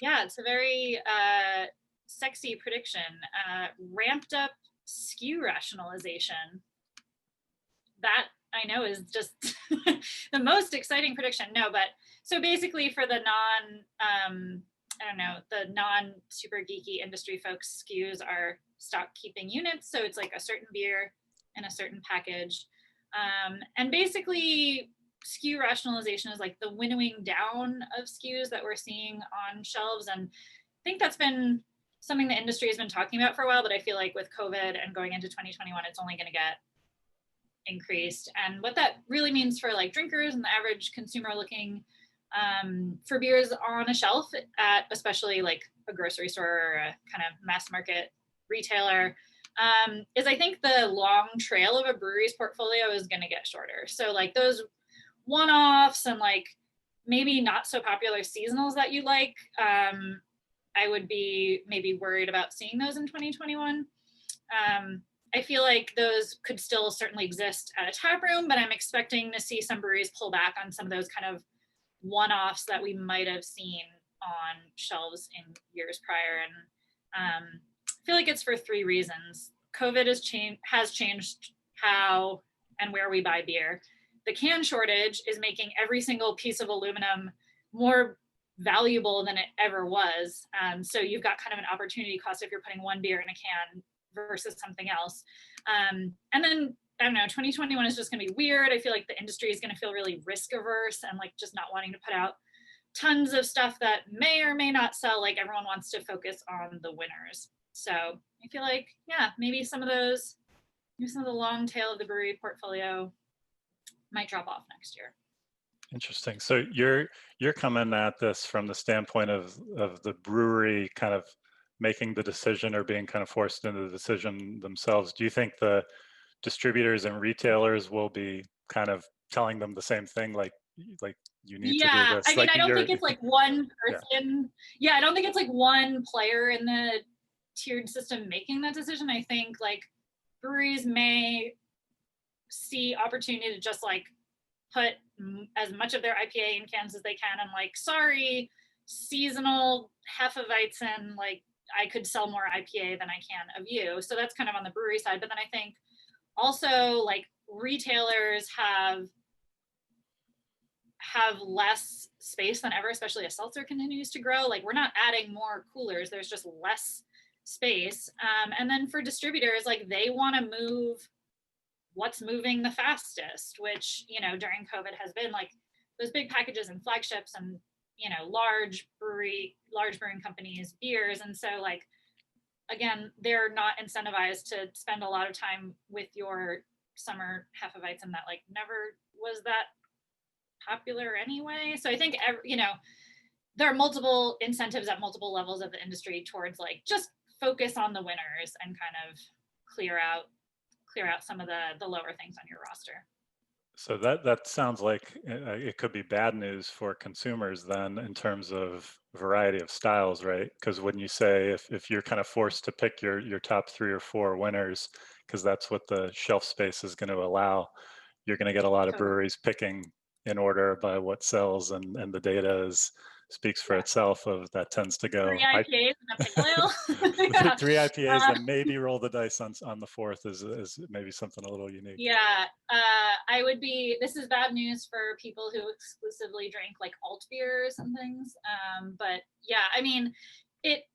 Yeah, it's a very sexy prediction. Ramped up SKU rationalization. That I know is just the most exciting prediction. No, but so basically for the I don't know, the non super geeky industry folks, SKUs are stock keeping units. So it's like a certain beer in a certain package. And basically, SKU rationalization is like the winnowing down of SKUs that we're seeing on shelves. And I think that's been something the industry has been talking about for a while, but I feel like with COVID and going into 2021, it's only going to get increased. And what that really means for like drinkers and the average consumer looking for beers on a shelf at especially like a grocery store or a kind of mass market retailer is I think the long trail of a brewery's portfolio is going to get shorter. So like those one-offs and like maybe not so popular seasonals that you like, I would be maybe worried about seeing those in 2021. I feel like those could still certainly exist at a tap room, but I'm expecting to see some breweries pull back on some of those kind of one-offs that we might have seen on shelves in years prior. And I feel like it's for three reasons. COVID has changed how and where we buy beer. The can shortage is making every single piece of aluminum more valuable than it ever was. So you've got kind of an opportunity cost if you're putting one beer in a can versus something else. And then I don't know, 2021 is just going to be weird. I feel like the industry is going to feel really risk averse and like just not wanting to put out tons of stuff that may or may not sell. Like everyone wants to focus on the winners. So I feel like, yeah, maybe some of the long tail of the brewery portfolio might drop off next year. Interesting. So you're coming at this from the standpoint of the brewery kind of making the decision or being kind of forced into the decision themselves. Do you think the distributors and retailers will be kind of telling them the same thing, like you need to do this? I mean, I don't think it's like one person. I don't think it's like one player in the tiered system making that decision. I think like breweries may see opportunity to just like put as much of their IPA in cans as they can, and like, sorry, seasonal Hefeweizen, like I could sell more IPA than I can of you. So that's kind of on the brewery side. But then I think also like retailers have less space than ever, especially as seltzer continues to grow. Like we're not adding more coolers, there's just less space. And then for distributors, like they want to move what's moving the fastest, which, you know, during COVID has been like those big packages and flagships and, you know, large brewing companies, beers. And so like, again, they're not incentivized to spend a lot of time with your summer Hefeweizen that like never was that popular anyway. So I think, you know, there are multiple incentives at multiple levels of the industry towards like just focus on the winners and kind of clear out some of the lower things on your roster. So that sounds like it could be bad news for consumers then in terms of variety of styles, right? Because when you say if you're kind of forced to pick your top 3 or 4 winners, because that's what the shelf space is going to allow, you're going to get a lot of breweries picking in order by what sells, and the data speaks for itself. Of that tends to go 3 IPAs and a pale ale. 3 IPAs and maybe roll the dice on the 4th is maybe something a little unique. Yeah, this is bad news for people who exclusively drink like alt beers and things. But yeah, I mean, it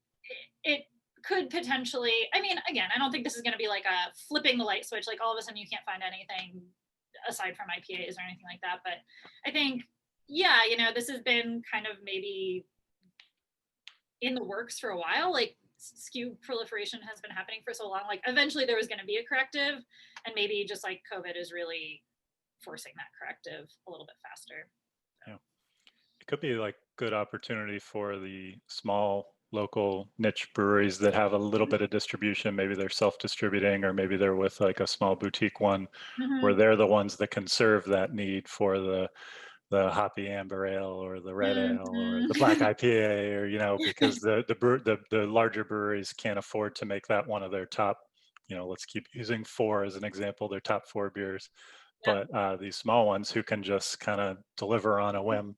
could potentially, I mean, again, I don't think this is going to be like a flipping the light switch, like all of a sudden you can't find anything aside from IPAs or anything like that. But I think, yeah, you know, this has been kind of maybe in the works for a while. Like SKU proliferation has been happening for so long. Like eventually there was going to be a corrective, and maybe just like COVID is really forcing that corrective a little bit faster. Yeah, it could be like good opportunity for the small local niche breweries that have a little bit of distribution. Maybe they're self-distributing, or maybe they're with like a small boutique one, where they're the ones that can serve that need for the hoppy amber ale or the red ale or the black IPA, or, you know, because the larger breweries can't afford to make that one of their top, you know, let's keep using 4 as an example, their top 4 beers. But these small ones who can just kind of deliver on a whim,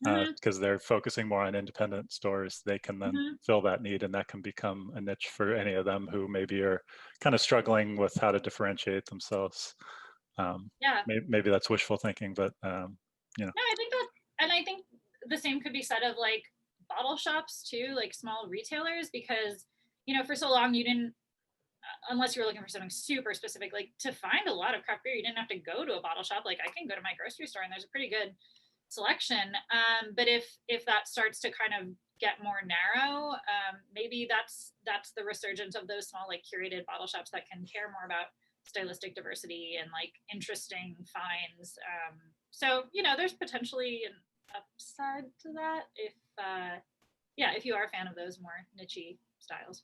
Mhm, because they're focusing more on independent stores. They can then mhm. fill that need, and that can become a niche for any of them who maybe are kind of struggling with how to differentiate themselves. Yeah. Maybe that's wishful thinking, but No, I think that, and I think the same could be said of like bottle shops too, like small retailers, because, for so long you didn't, unless you were looking for something super specific, like to find a lot of craft beer, you didn't have to go to a bottle shop. Like I can go to my grocery store and there's a pretty good selection. But if that starts to kind of get more narrow, maybe that's the resurgence of those small like curated bottle shops that can care more about stylistic diversity and like interesting finds. So there's potentially an upside to that if yeah, if you are a fan of those more niche styles.